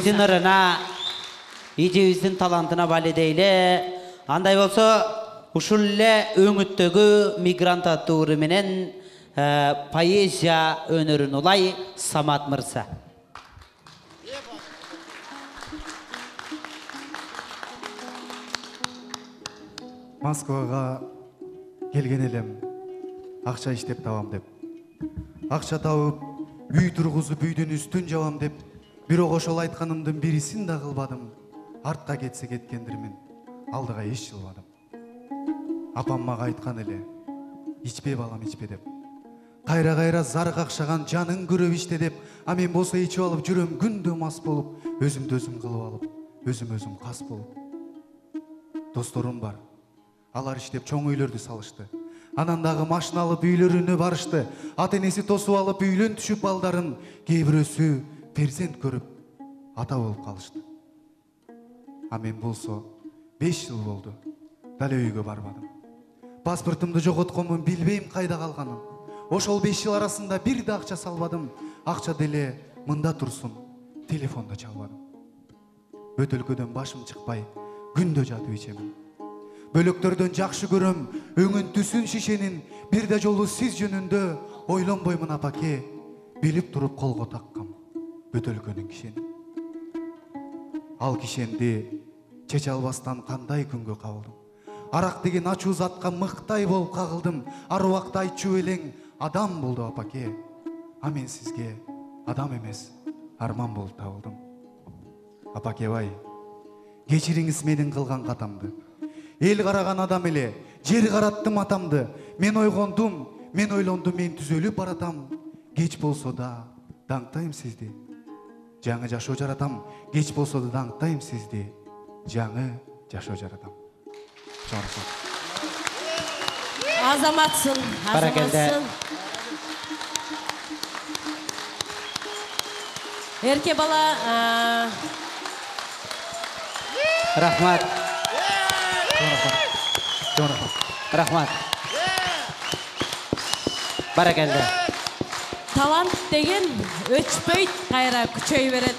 Sınırına, icevizin talantına valideyle, anday olsa uşulle öngüttөгü migrant attuğru menen poezya önörün olay Samat Mırsa. Москваға келген елем, ақша іштеп табам деп. Ақша тауып, үй тұрғызып үйден үстін жауам деп, бирок ошол айтканымдын бирисин да кылбадым. Артка кетсе кеткендирмин, алдыга эч жылбадым. Апам мага айткан эле, ичпе балам ичпе деп. Кайра зар какшаган жаның көрөп ичте деп, а мен болсо ичип алып жүрөм күндө мас болуп, өзүмдү өзүм кылып алып, өзүм кас болуп. Досторум бар. Алар иштеп чоң үйлөрдү салышты. Анан дагы машина алып үйлөрүнө барышты. Ата-энеси тосуп алып үйлөн түшүп балдарын, кээ бирөөсү перзент көрүп ата болуп калышты. А мен болсо 5 жыл болду. Дале үйгө барбадым. Паспортумду жоготконмун, билбейм кайда калганын. Ошол 5 жыл арасында бир да акча салбадым. Акча деле мында турсун, телефонда чалбадым. Бөтөлкөдөн башым чыкпай, күндө жатып ичемин. Бөлөктөрдөн жакшы көрөм, өңүн түсүн шишенин, бир да жолу сиз жөнүндө ойлонбоймун апаке, билип туруп колго таккам бөтөлкөнүн кишенин. Ал кишенди чече албастан кандай күнгө кабылдым. Арак деген ачуу затка мыктай болуп кагылдым. Ар убакта айтчу элең адам болду апаке. А мен сизге адам эмес, арман болуп табылдым. Апаке бай, кечириңиз менин кылган катамды. Эл караган адам эле, жер караттым атамды. Мен ойгондум, мен ойлондум, мен түзөлүп баратам. Кеч болсо да даңктайм сизди. Жаңы жашоо жаратам. Кеч болсо да даңктайм сизди. Жаңы жашоо жаратам. Азаматсың, азаматсың. Эрке бала. Рахмат. Рахмат. Баракелде. Талант деген өчпөйт, кайра күчөй берет.